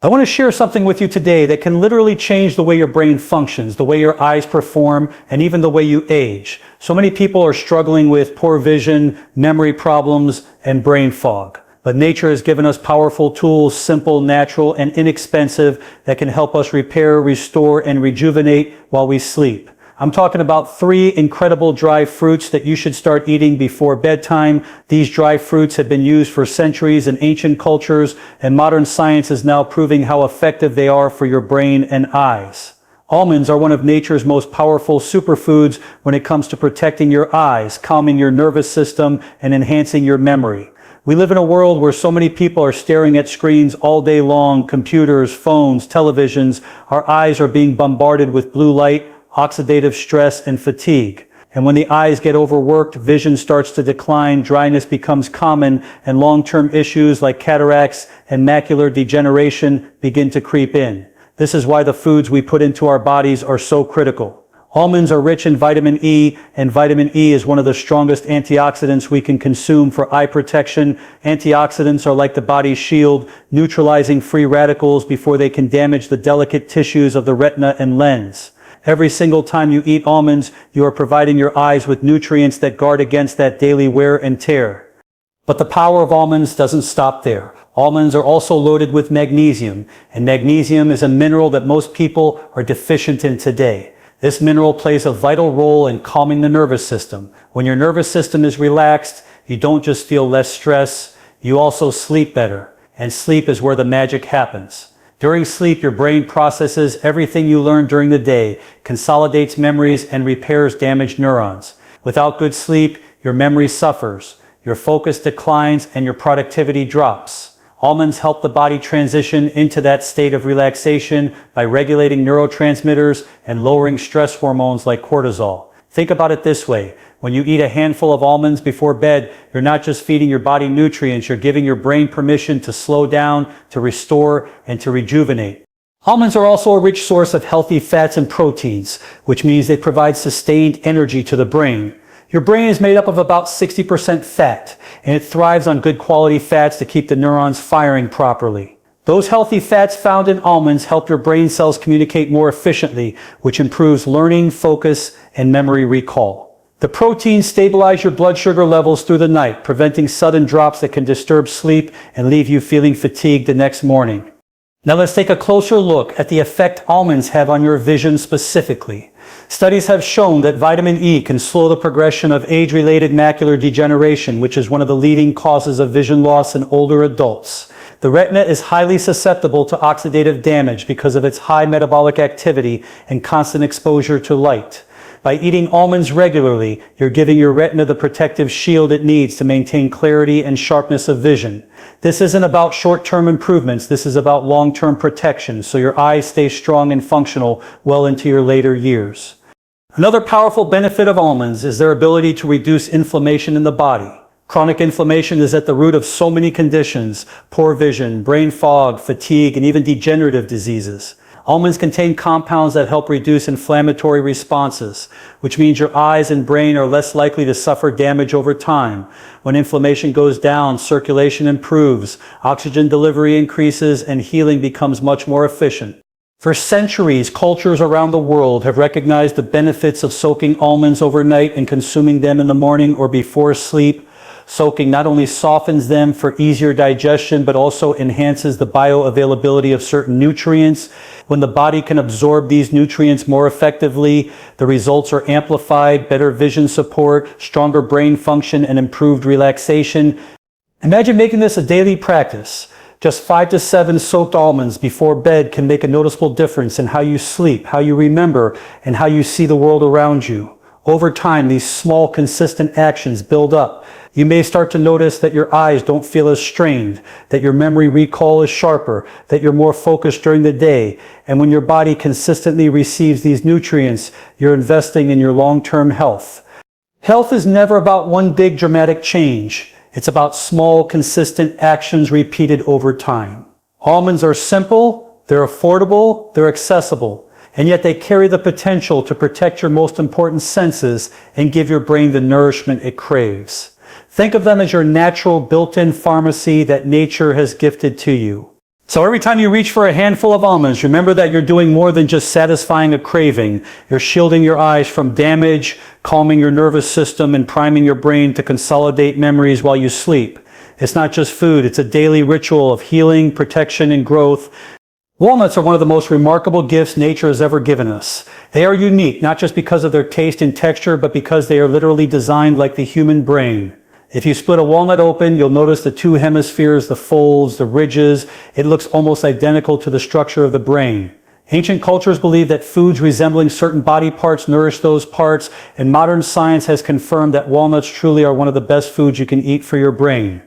I want to share something with you today that can literally change the way your brain functions, the way your eyes perform, and even the way you age. So many people are struggling with poor vision, memory problems, and brain fog. But nature has given us powerful tools, simple, natural, and inexpensive, that can help us repair, restore, and rejuvenate while we sleep. I'm talking about 3 incredible dry fruits that you should start eating before bedtime. These dry fruits have been used for centuries in ancient cultures, and modern science is now proving how effective they are for your brain and eyes. Almonds are one of nature's most powerful superfoods when it comes to protecting your eyes, calming your nervous system, and enhancing your memory. We live in a world where so many people are staring at screens all day long, computers, phones, televisions. Our eyes are being bombarded with blue light, oxidative stress, and fatigue. And when the eyes get overworked, vision starts to decline, dryness becomes common, and long-term issues like cataracts and macular degeneration begin to creep in. This is why the foods we put into our bodies are so critical. Almonds are rich in vitamin E, and vitamin E is one of the strongest antioxidants we can consume for eye protection. Antioxidants are like the body's shield, neutralizing free radicals before they can damage the delicate tissues of the retina and lens. Every single time you eat almonds, you are providing your eyes with nutrients that guard against that daily wear and tear. But the power of almonds doesn't stop there. Almonds are also loaded with magnesium, and magnesium is a mineral that most people are deficient in today. This mineral plays a vital role in calming the nervous system. When your nervous system is relaxed, you don't just feel less stress, you also sleep better. And sleep is where the magic happens. During sleep, your brain processes everything you learned during the day, consolidates memories, and repairs damaged neurons. Without good sleep, your memory suffers, your focus declines, and your productivity drops. Almonds help the body transition into that state of relaxation by regulating neurotransmitters and lowering stress hormones like cortisol. Think about it this way. When you eat a handful of almonds before bed, you're not just feeding your body nutrients, you're giving your brain permission to slow down, to restore, and to rejuvenate. Almonds are also a rich source of healthy fats and proteins, which means they provide sustained energy to the brain. Your brain is made up of about 60% fat, and it thrives on good quality fats to keep the neurons firing properly. Those healthy fats found in almonds help your brain cells communicate more efficiently, which improves learning, focus, and memory recall. The proteins stabilize your blood sugar levels through the night, preventing sudden drops that can disturb sleep and leave you feeling fatigued the next morning. Now let's take a closer look at the effect almonds have on your vision specifically. Studies have shown that vitamin E can slow the progression of age-related macular degeneration, which is one of the leading causes of vision loss in older adults. The retina is highly susceptible to oxidative damage because of its high metabolic activity and constant exposure to light. By eating almonds regularly, you're giving your retina the protective shield it needs to maintain clarity and sharpness of vision. This isn't about short-term improvements, this is about long-term protection, so your eyes stay strong and functional well into your later years. Another powerful benefit of almonds is their ability to reduce inflammation in the body. Chronic inflammation is at the root of so many conditions: poor vision, brain fog, fatigue, and even degenerative diseases. Almonds contain compounds that help reduce inflammatory responses, which means your eyes and brain are less likely to suffer damage over time. When inflammation goes down, circulation improves, oxygen delivery increases, and healing becomes much more efficient. For centuries, cultures around the world have recognized the benefits of soaking almonds overnight and consuming them in the morning or before sleep. Soaking not only softens them for easier digestion, but also enhances the bioavailability of certain nutrients. When the body can absorb these nutrients more effectively, the results are amplified: better vision support, stronger brain function, and improved relaxation. Imagine making this a daily practice. Just 5 to 7 soaked almonds before bed can make a noticeable difference in how you sleep, how you remember, and how you see the world around you. Over time, these small, consistent actions build up. You may start to notice that your eyes don't feel as strained, that your memory recall is sharper, that you're more focused during the day. And when your body consistently receives these nutrients, you're investing in your long-term health. Health is never about one big dramatic change. It's about small, consistent actions repeated over time. Almonds are simple, they're affordable, they're accessible. And yet they carry the potential to protect your most important senses and give your brain the nourishment it craves. Think of them as your natural built-in pharmacy that nature has gifted to you. So every time you reach for a handful of almonds, remember that you're doing more than just satisfying a craving. You're shielding your eyes from damage, calming your nervous system, and priming your brain to consolidate memories while you sleep. It's not just food, it's a daily ritual of healing, protection, and growth. Walnuts are one of the most remarkable gifts nature has ever given us. They are unique, not just because of their taste and texture, but because they are literally designed like the human brain. If you split a walnut open, you'll notice the two hemispheres, the folds, the ridges. It looks almost identical to the structure of the brain. Ancient cultures believed that foods resembling certain body parts nourish those parts, and modern science has confirmed that walnuts truly are one of the best foods you can eat for your brain.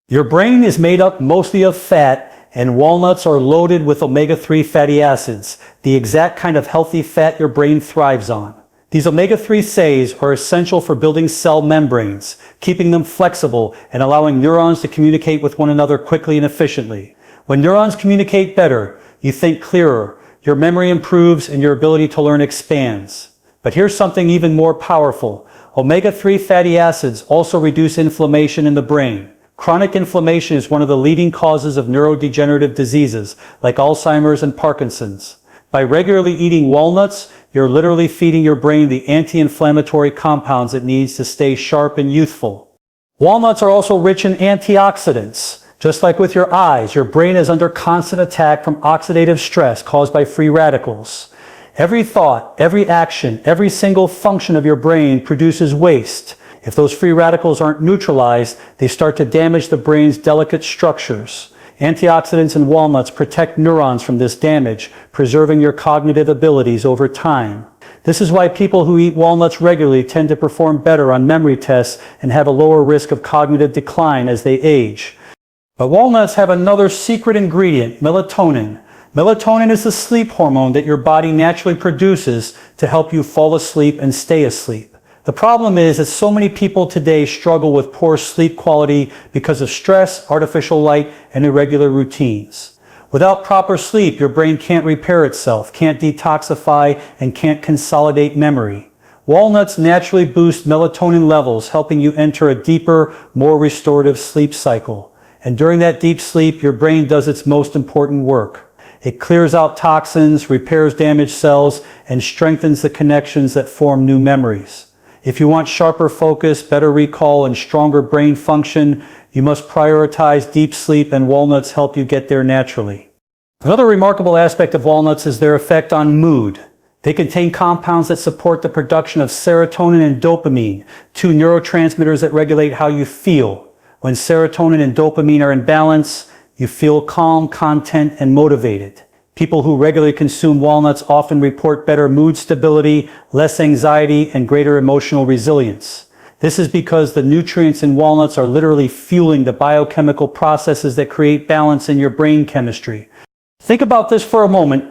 Your brain is made up mostly of fat, and walnuts are loaded with omega-3 fatty acids, the exact kind of healthy fat your brain thrives on. These omega-3 SAs are essential for building cell membranes, keeping them flexible and allowing neurons to communicate with one another quickly and efficiently. When neurons communicate better, you think clearer, your memory improves, and your ability to learn expands. But here's something even more powerful. Omega-3 fatty acids also reduce inflammation in the brain. Chronic inflammation is one of the leading causes of neurodegenerative diseases like Alzheimer's and Parkinson's. By regularly eating walnuts, you're literally feeding your brain the anti-inflammatory compounds it needs to stay sharp and youthful. Walnuts are also rich in antioxidants. Just like with your eyes, your brain is under constant attack from oxidative stress caused by free radicals. Every thought, every action, every single function of your brain produces waste. If those free radicals aren't neutralized, they start to damage the brain's delicate structures. Antioxidants in walnuts protect neurons from this damage, preserving your cognitive abilities over time. This is why people who eat walnuts regularly tend to perform better on memory tests and have a lower risk of cognitive decline as they age. But walnuts have another secret ingredient, melatonin. Melatonin is the sleep hormone that your body naturally produces to help you fall asleep and stay asleep. The problem is that so many people today struggle with poor sleep quality because of stress, artificial light, and irregular routines. Without proper sleep, your brain can't repair itself, can't detoxify, and can't consolidate memory. Walnuts naturally boost melatonin levels, helping you enter a deeper, more restorative sleep cycle. And during that deep sleep, your brain does its most important work. It clears out toxins, repairs damaged cells, and strengthens the connections that form new memories. If you want sharper focus, better recall, and stronger brain function, you must prioritize deep sleep, and walnuts help you get there naturally. Another remarkable aspect of walnuts is their effect on mood. They contain compounds that support the production of serotonin and dopamine, two neurotransmitters that regulate how you feel. When serotonin and dopamine are in balance, you feel calm, content, and motivated. People who regularly consume walnuts often report better mood stability, less anxiety, and greater emotional resilience. This is because the nutrients in walnuts are literally fueling the biochemical processes that create balance in your brain chemistry. Think about this for a moment.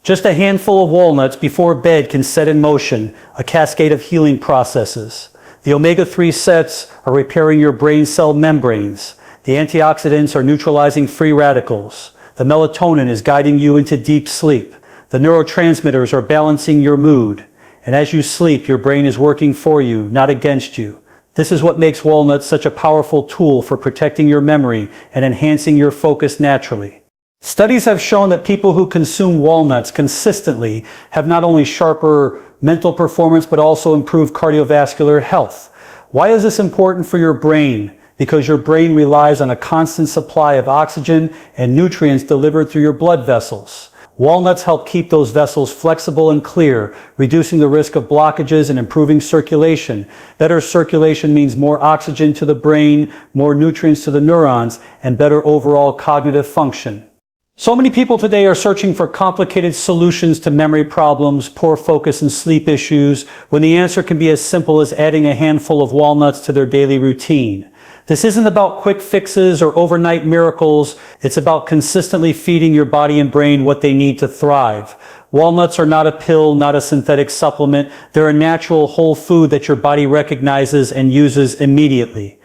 Just a handful of walnuts before bed can set in motion a cascade of healing processes. The omega-3 sets are repairing your brain cell membranes. The antioxidants are neutralizing free radicals. The melatonin is guiding you into deep sleep. The neurotransmitters are balancing your mood. And as you sleep, your brain is working for you, not against you. This is what makes walnuts such a powerful tool for protecting your memory and enhancing your focus naturally. Studies have shown that people who consume walnuts consistently have not only sharper mental performance, but also improved cardiovascular health. Why is this important for your brain? Because your brain relies on a constant supply of oxygen and nutrients delivered through your blood vessels. Walnuts help keep those vessels flexible and clear, reducing the risk of blockages and improving circulation. Better circulation means more oxygen to the brain, more nutrients to the neurons, and better overall cognitive function. So many people today are searching for complicated solutions to memory problems, poor focus, and sleep issues, when the answer can be as simple as adding a handful of walnuts to their daily routine. This isn't about quick fixes or overnight miracles. It's about consistently feeding your body and brain what they need to thrive. Walnuts are not a pill, not a synthetic supplement. They're a natural whole food that your body recognizes and uses immediately.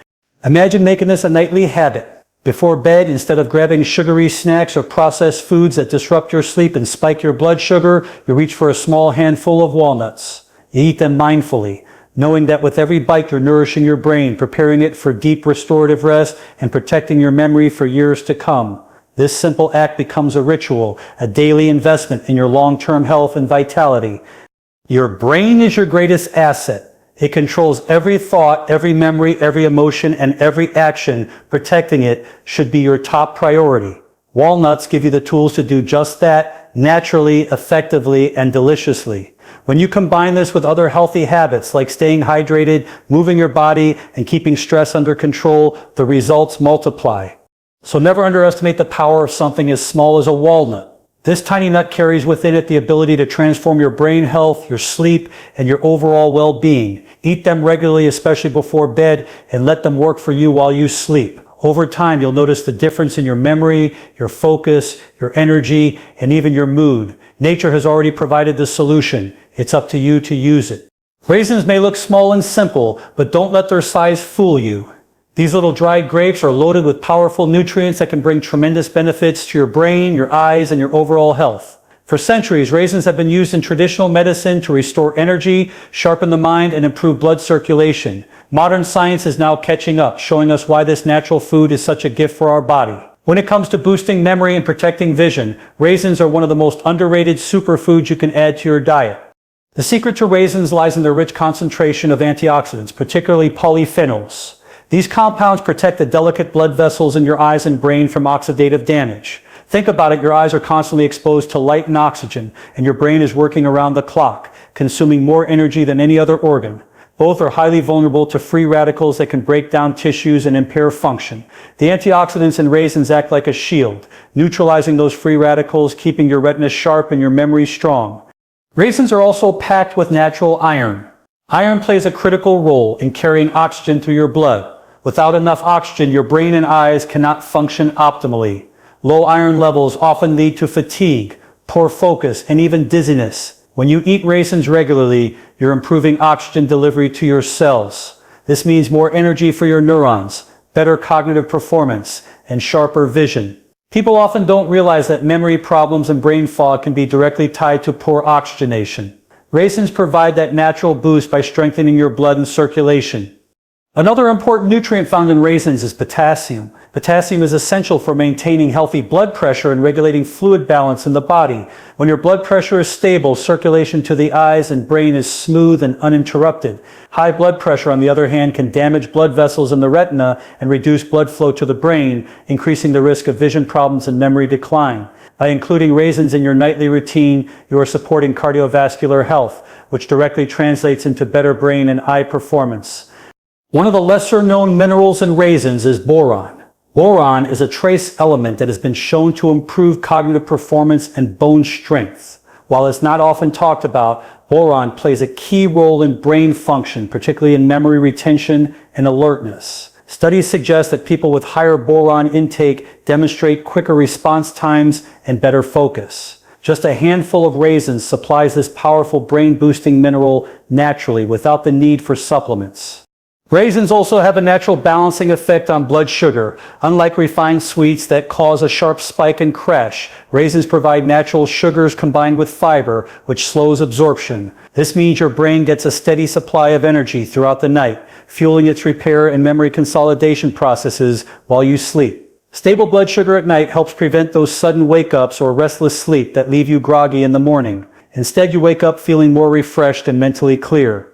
Imagine making this a nightly habit. Before bed, instead of grabbing sugary snacks or processed foods that disrupt your sleep and spike your blood sugar, you reach for a small handful of walnuts. You eat them mindfully, knowing that with every bite you're nourishing your brain, preparing it for deep restorative rest, and protecting your memory for years to come. This simple act becomes a ritual, a daily investment in your long-term health and vitality. Your brain is your greatest asset. It controls every thought, every memory, every emotion, and every action. Protecting it should be your top priority. Walnuts give you the tools to do just that, naturally, effectively, and deliciously. When you combine this with other healthy habits like staying hydrated, moving your body, and keeping stress under control, the results multiply. So never underestimate the power of something as small as a walnut. This tiny nut carries within it the ability to transform your brain health, your sleep, and your overall well-being. Eat them regularly, especially before bed, and let them work for you while you sleep. Over time, you'll notice the difference in your memory, your focus, your energy, and even your mood. Nature has already provided the solution. It's up to you to use it. Raisins may look small and simple, but don't let their size fool you. These little dried grapes are loaded with powerful nutrients that can bring tremendous benefits to your brain, your eyes, and your overall health. For centuries, raisins have been used in traditional medicine to restore energy, sharpen the mind, and improve blood circulation. Modern science is now catching up, showing us why this natural food is such a gift for our body. When it comes to boosting memory and protecting vision, raisins are one of the most underrated superfoods you can add to your diet. The secret to raisins lies in their rich concentration of antioxidants, particularly polyphenols. These compounds protect the delicate blood vessels in your eyes and brain from oxidative damage. Think about it, your eyes are constantly exposed to light and oxygen, and your brain is working around the clock, consuming more energy than any other organ. Both are highly vulnerable to free radicals that can break down tissues and impair function. The antioxidants in raisins act like a shield, neutralizing those free radicals, keeping your retina sharp and your memory strong. Raisins are also packed with natural iron. Iron plays a critical role in carrying oxygen through your blood. Without enough oxygen, your brain and eyes cannot function optimally. Low iron levels often lead to fatigue, poor focus, and even dizziness. When you eat raisins regularly, you're improving oxygen delivery to your cells. This means more energy for your neurons, better cognitive performance, and sharper vision. People often don't realize that memory problems and brain fog can be directly tied to poor oxygenation. Raisins provide that natural boost by strengthening your blood and circulation. Another important nutrient found in raisins is potassium. Potassium is essential for maintaining healthy blood pressure and regulating fluid balance in the body. When your blood pressure is stable, circulation to the eyes and brain is smooth and uninterrupted. High blood pressure, on the other hand, can damage blood vessels in the retina and reduce blood flow to the brain, increasing the risk of vision problems and memory decline. By including raisins in your nightly routine, you are supporting cardiovascular health, which directly translates into better brain and eye performance. One of the lesser-known minerals in raisins is boron. Boron is a trace element that has been shown to improve cognitive performance and bone strength. While it's not often talked about, boron plays a key role in brain function, particularly in memory retention and alertness. Studies suggest that people with higher boron intake demonstrate quicker response times and better focus. Just a handful of raisins supplies this powerful brain-boosting mineral naturally without the need for supplements. Raisins also have a natural balancing effect on blood sugar. Unlike refined sweets that cause a sharp spike and crash, raisins provide natural sugars combined with fiber, which slows absorption. This means your brain gets a steady supply of energy throughout the night, fueling its repair and memory consolidation processes while you sleep. Stable blood sugar at night helps prevent those sudden wake-ups or restless sleep that leave you groggy in the morning. Instead, you wake up feeling more refreshed and mentally clear.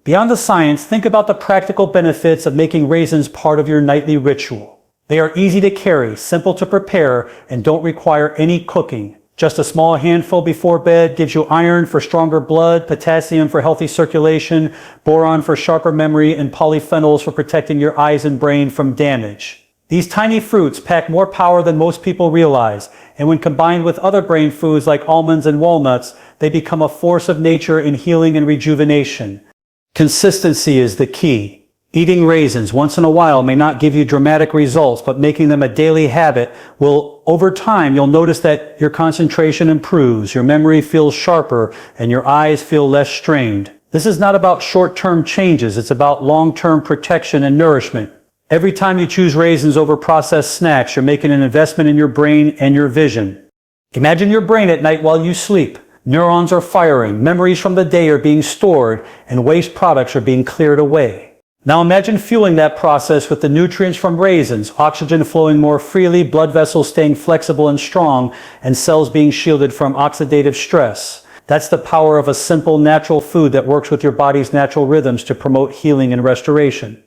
Beyond the science, think about the practical benefits of making raisins part of your nightly ritual. They are easy to carry, simple to prepare, and don't require any cooking. Just a small handful before bed gives you iron for stronger blood, potassium for healthy circulation, boron for sharper memory, and polyphenols for protecting your eyes and brain from damage. These tiny fruits pack more power than most people realize, and when combined with other brain foods like almonds and walnuts, they become a force of nature in healing and rejuvenation. Consistency is the key. Eating raisins once in a while may not give you dramatic results, but making them a daily habit will, over time, you'll notice that your concentration improves, your memory feels sharper, and your eyes feel less strained. This is not about short-term changes, it's about long-term protection and nourishment. Every time you choose raisins over processed snacks, you're making an investment in your brain and your vision. Imagine your brain at night while you sleep. Neurons are firing, memories from the day are being stored, and waste products are being cleared away. Now imagine fueling that process with the nutrients from raisins, oxygen flowing more freely, blood vessels staying flexible and strong, and cells being shielded from oxidative stress. That's the power of a simple, natural food that works with your body's natural rhythms to promote healing and restoration.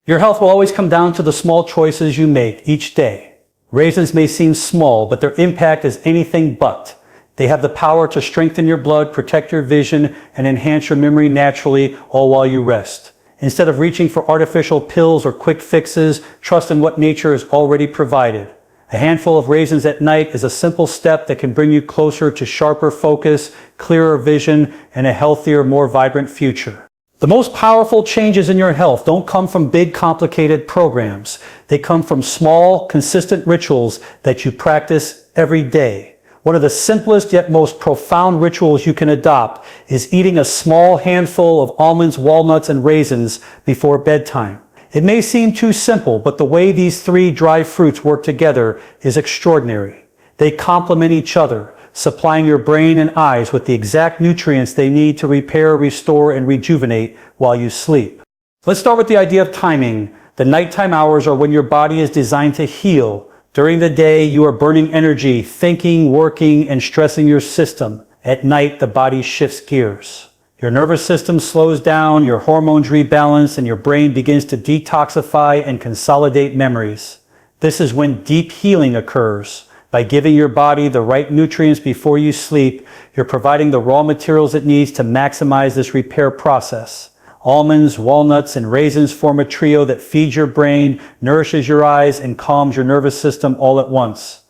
Your health will always come down to the small choices you make each day. Raisins may seem small, but their impact is anything but. They have the power to strengthen your blood, protect your vision, and enhance your memory naturally, all while you rest. Instead of reaching for artificial pills or quick fixes, trust in what nature has already provided. A handful of raisins at night is a simple step that can bring you closer to sharper focus, clearer vision, and a healthier, more vibrant future. The most powerful changes in your health don't come from big, complicated programs. They come from small, consistent rituals that you practice every day. One of the simplest yet most profound rituals you can adopt is eating a small handful of almonds, walnuts, and raisins before bedtime. It may seem too simple, but the way these three dry fruits work together is extraordinary. They complement each other, supplying your brain and eyes with the exact nutrients they need to repair, restore, and rejuvenate while you sleep. Let's start with the idea of timing. The nighttime hours are when your body is designed to heal. During the day, you are burning energy, thinking, working, and stressing your system. At night, the body shifts gears. Your nervous system slows down, your hormones rebalance, and your brain begins to detoxify and consolidate memories. This is when deep healing occurs. By giving your body the right nutrients before you sleep, you're providing the raw materials it needs to maximize this repair process. Almonds, walnuts, and raisins form a trio that feeds your brain, nourishes your eyes, and calms your nervous system all at once.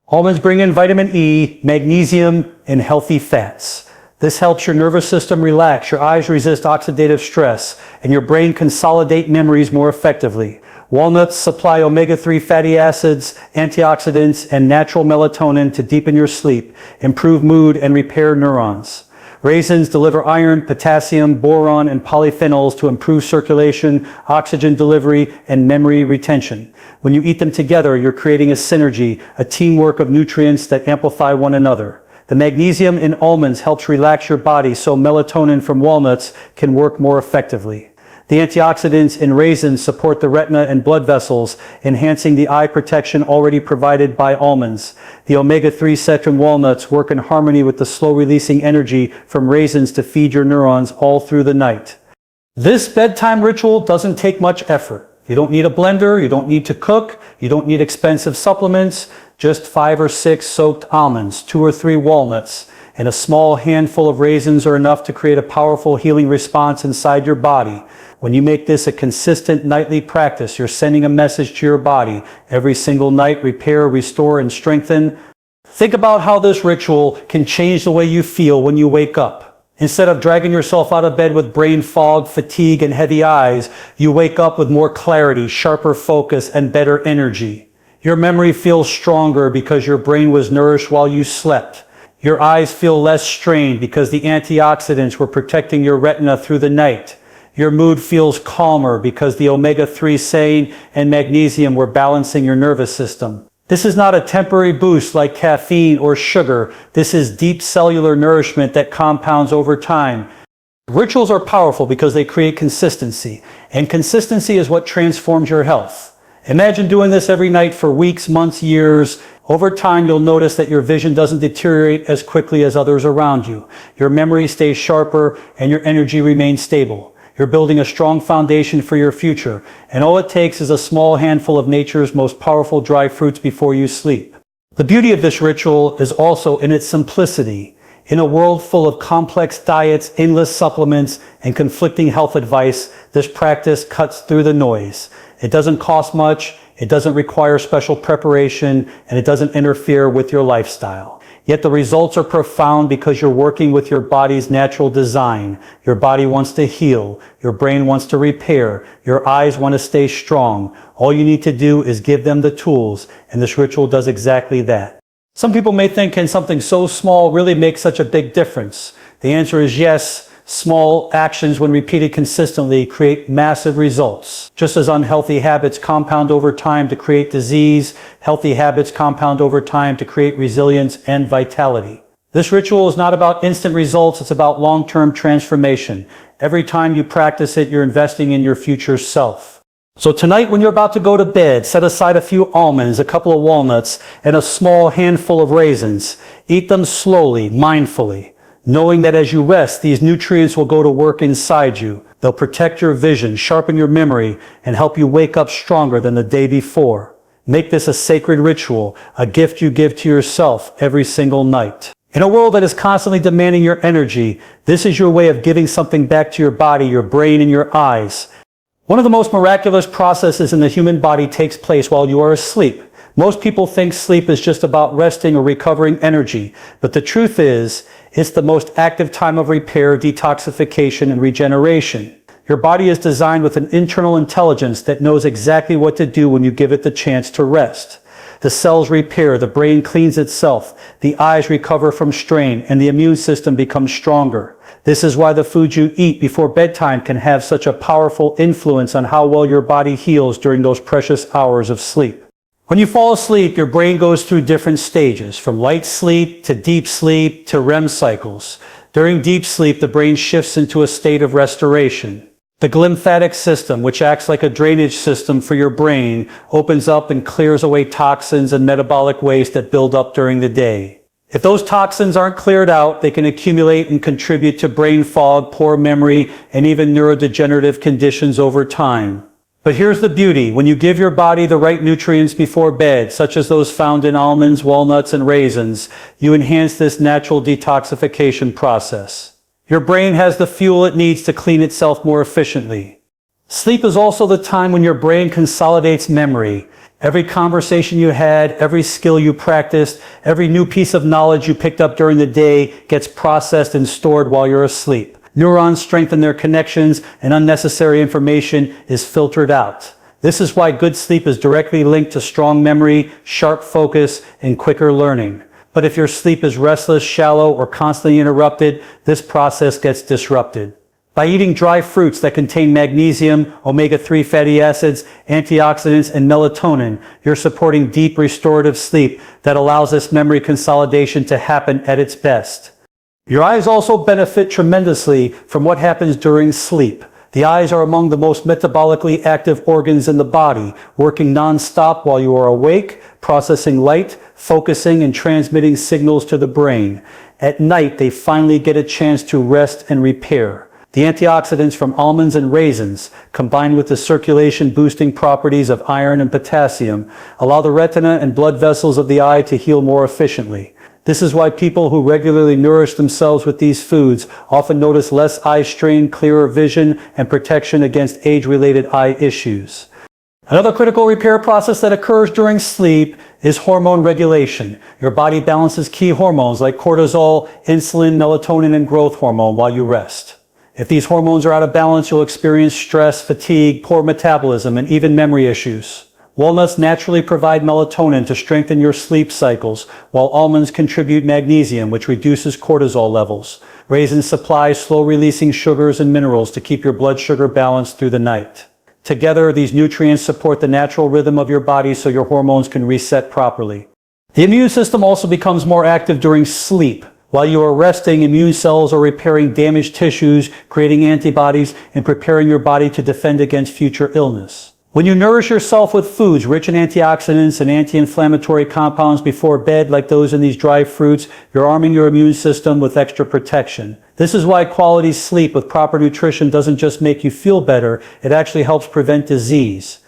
Almonds bring in vitamin E, magnesium, and healthy fats. This helps your nervous system relax, your eyes resist oxidative stress, and your brain consolidate memories more effectively. Walnuts supply omega-3 fatty acids, antioxidants, and natural melatonin to deepen your sleep, improve mood, and repair neurons. Raisins deliver iron, potassium, boron, and polyphenols to improve circulation, oxygen delivery, and memory retention. When you eat them together, you're creating a synergy, a teamwork of nutrients that amplify one another. The magnesium in almonds helps relax your body so melatonin from walnuts can work more effectively. The antioxidants in raisins support the retina and blood vessels, enhancing the eye protection already provided by almonds. The omega-3 set in walnuts work in harmony with the slow-releasing energy from raisins to feed your neurons all through the night. This bedtime ritual doesn't take much effort. You don't need a blender, you don't need to cook, you don't need expensive supplements, just 5 or 6 soaked almonds, 2 or 3 walnuts, and a small handful of raisins are enough to create a powerful healing response inside your body. When you make this a consistent nightly practice, you're sending a message to your body. Every single night, repair, restore, and strengthen. Think about how this ritual can change the way you feel when you wake up. Instead of dragging yourself out of bed with brain fog, fatigue, and heavy eyes, you wake up with more clarity, sharper focus, and better energy. Your memory feels stronger because your brain was nourished while you slept. Your eyes feel less strained because the antioxidants were protecting your retina through the night. Your mood feels calmer because the omega-3 seitan and magnesium were balancing your nervous system. This is not a temporary boost like caffeine or sugar. This is deep cellular nourishment that compounds over time. Rituals are powerful because they create consistency, and consistency is what transforms your health. Imagine doing this every night for weeks, months, years. Over time, you'll notice that your vision doesn't deteriorate as quickly as others around you. Your memory stays sharper and your energy remains stable. You're building a strong foundation for your future, and all it takes is a small handful of nature's most powerful dry fruits before you sleep. The beauty of this ritual is also in its simplicity. In a world full of complex diets, endless supplements, and conflicting health advice, this practice cuts through the noise. It doesn't cost much, it doesn't require special preparation, and it doesn't interfere with your lifestyle. Yet the results are profound because you're working with your body's natural design. Your body wants to heal. Your brain wants to repair. Your eyes want to stay strong. All you need to do is give them the tools, and this ritual does exactly that. Some people may think, can something so small really make such a big difference? The answer is yes. Small actions, when repeated consistently, create massive results. Just as unhealthy habits compound over time to create disease, healthy habits compound over time to create resilience and vitality. This ritual is not about instant results, it's about long-term transformation. Every time you practice it, you're investing in your future self. So tonight, when you're about to go to bed, set aside a few almonds, a couple of walnuts, and a small handful of raisins. Eat them slowly, mindfully, knowing that as you rest, these nutrients will go to work inside you. They'll protect your vision, sharpen your memory, and help you wake up stronger than the day before. Make this a sacred ritual, a gift you give to yourself every single night. In a world that is constantly demanding your energy, this is your way of giving something back to your body, your brain, and your eyes. One of the most miraculous processes in the human body takes place while you are asleep. Most people think sleep is just about resting or recovering energy, but the truth is, it's the most active time of repair, detoxification, and regeneration. Your body is designed with an internal intelligence that knows exactly what to do when you give it the chance to rest. The cells repair, the brain cleans itself, the eyes recover from strain, and the immune system becomes stronger. This is why the food you eat before bedtime can have such a powerful influence on how well your body heals during those precious hours of sleep. When you fall asleep, your brain goes through different stages, from light sleep to deep sleep to REM cycles. During deep sleep, the brain shifts into a state of restoration. The glymphatic system, which acts like a drainage system for your brain, opens up and clears away toxins and metabolic waste that build up during the day. If those toxins aren't cleared out, they can accumulate and contribute to brain fog, poor memory, and even neurodegenerative conditions over time. But here's the beauty. When you give your body the right nutrients before bed, such as those found in almonds, walnuts, and raisins, you enhance this natural detoxification process. Your brain has the fuel it needs to clean itself more efficiently. Sleep is also the time when your brain consolidates memory. Every conversation you had, every skill you practiced, every new piece of knowledge you picked up during the day gets processed and stored while you're asleep. Neurons strengthen their connections and unnecessary information is filtered out. This is why good sleep is directly linked to strong memory, sharp focus, and quicker learning. But if your sleep is restless, shallow, or constantly interrupted, this process gets disrupted. By eating dry fruits that contain magnesium, omega-3 fatty acids, antioxidants, and melatonin, you're supporting deep restorative sleep that allows this memory consolidation to happen at its best. Your eyes also benefit tremendously from what happens during sleep. The eyes are among the most metabolically active organs in the body, working non-stop while you are awake, processing light, focusing, and transmitting signals to the brain. At night, they finally get a chance to rest and repair. The antioxidants from almonds and raisins, combined with the circulation-boosting properties of iron and potassium, allow the retina and blood vessels of the eye to heal more efficiently. This is why people who regularly nourish themselves with these foods often notice less eye strain, clearer vision, and protection against age-related eye issues. Another critical repair process that occurs during sleep is hormone regulation. Your body balances key hormones like cortisol, insulin, melatonin, and growth hormone while you rest. If these hormones are out of balance, you'll experience stress, fatigue, poor metabolism, and even memory issues. Walnuts naturally provide melatonin to strengthen your sleep cycles, while almonds contribute magnesium, which reduces cortisol levels. Raisins supply slow-releasing sugars and minerals to keep your blood sugar balanced through the night. Together, these nutrients support the natural rhythm of your body so your hormones can reset properly. The immune system also becomes more active during sleep. While you are resting, immune cells are repairing damaged tissues, creating antibodies, and preparing your body to defend against future illness. When you nourish yourself with foods rich in antioxidants and anti-inflammatory compounds before bed, like those in these dry fruits, you're arming your immune system with extra protection. This is why quality sleep with proper nutrition doesn't just make you feel better, it actually helps prevent disease.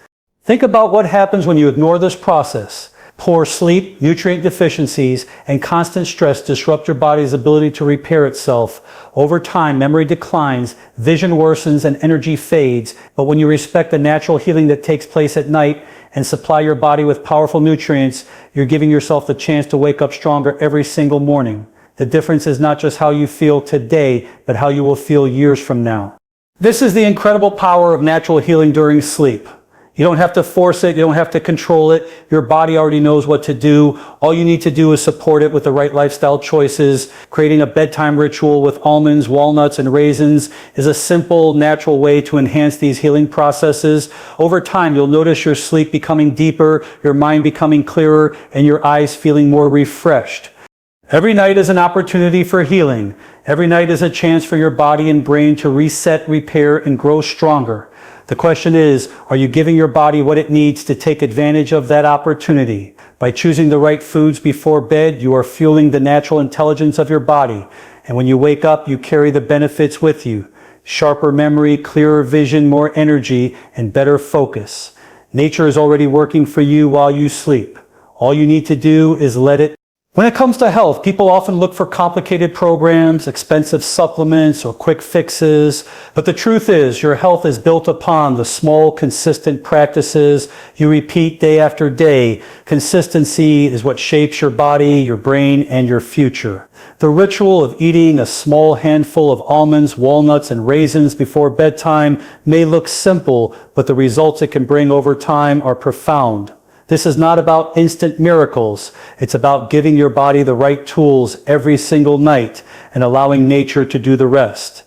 Think about what happens when you ignore this process. Poor sleep, nutrient deficiencies, and constant stress disrupt your body's ability to repair itself. Over time, memory declines, vision worsens, and energy fades. But when you respect the natural healing that takes place at night and supply your body with powerful nutrients, you're giving yourself the chance to wake up stronger every single morning. The difference is not just how you feel today, but how you will feel years from now. This is the incredible power of natural healing during sleep. You don't have to force it. You don't have to control it. Your body already knows what to do. All you need to do is support it with the right lifestyle choices. Creating a bedtime ritual with almonds, walnuts, and raisins is a simple, natural way to enhance these healing processes. Over time, you'll notice your sleep becoming deeper, your mind becoming clearer, and your eyes feeling more refreshed. Every night is an opportunity for healing. Every night is a chance for your body and brain to reset, repair, and grow stronger. The question is, are you giving your body what it needs to take advantage of that opportunity? By choosing the right foods before bed, you are fueling the natural intelligence of your body. And when you wake up, you carry the benefits with you. Sharper memory, clearer vision, more energy, and better focus. Nature is already working for you while you sleep. All you need to do is let it. When it comes to health, people often look for complicated programs, expensive supplements, or quick fixes. But the truth is, your health is built upon the small, consistent practices you repeat day after day. Consistency is what shapes your body, your brain, and your future. The ritual of eating a small handful of almonds, walnuts, and raisins before bedtime may look simple, but the results it can bring over time are profound. This is not about instant miracles. It's about giving your body the right tools every single night and allowing nature to do the rest.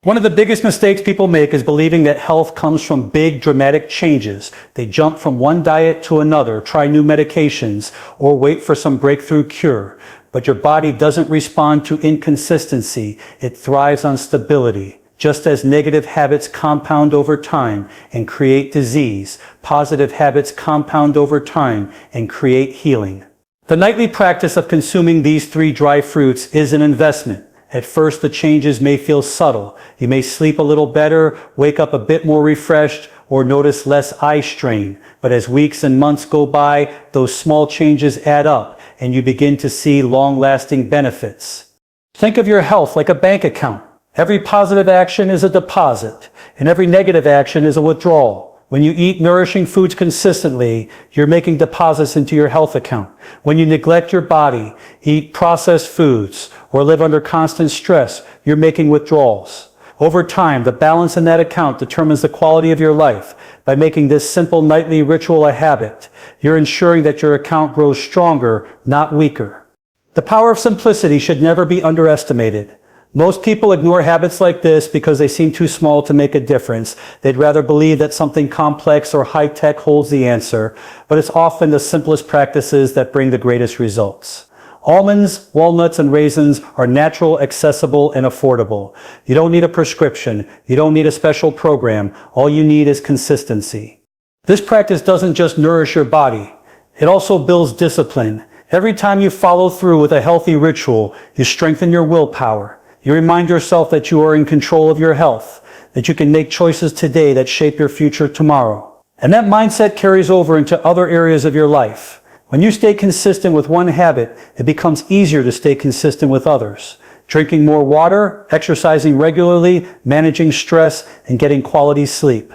One of the biggest mistakes people make is believing that health comes from big, dramatic changes. They jump from one diet to another, try new medications, or wait for some breakthrough cure. But your body doesn't respond to inconsistency. It thrives on stability. Just as negative habits compound over time and create disease, positive habits compound over time and create healing. The nightly practice of consuming these 3 dry fruits is an investment. At first, the changes may feel subtle. You may sleep a little better, wake up a bit more refreshed, or notice less eye strain. But as weeks and months go by, those small changes add up, and you begin to see long-lasting benefits. Think of your health like a bank account. Every positive action is a deposit, and every negative action is a withdrawal. When you eat nourishing foods consistently, you're making deposits into your health account. When you neglect your body, eat processed foods, or live under constant stress, you're making withdrawals. Over time, the balance in that account determines the quality of your life. By making this simple nightly ritual a habit, you're ensuring that your account grows stronger, not weaker. The power of simplicity should never be underestimated. Most people ignore habits like this because they seem too small to make a difference. They'd rather believe that something complex or high-tech holds the answer, but it's often the simplest practices that bring the greatest results. Almonds, walnuts, and raisins are natural, accessible, and affordable. You don't need a prescription. You don't need a special program. All you need is consistency. This practice doesn't just nourish your body. It also builds discipline. Every time you follow through with a healthy ritual, you strengthen your willpower. You remind yourself that you are in control of your health, that you can make choices today that shape your future tomorrow. And that mindset carries over into other areas of your life. When you stay consistent with one habit, it becomes easier to stay consistent with others. Drinking more water, exercising regularly, managing stress, and getting quality sleep.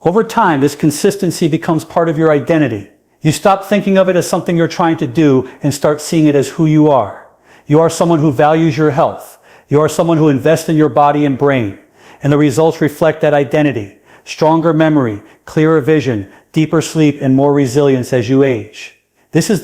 Over time, this consistency becomes part of your identity. You stop thinking of it as something you're trying to do and start seeing it as who you are. You are someone who values your health. You are someone who invests in your body and brain, and the results reflect that identity. Stronger memory, clearer vision, deeper sleep, and more resilience as you age. This is the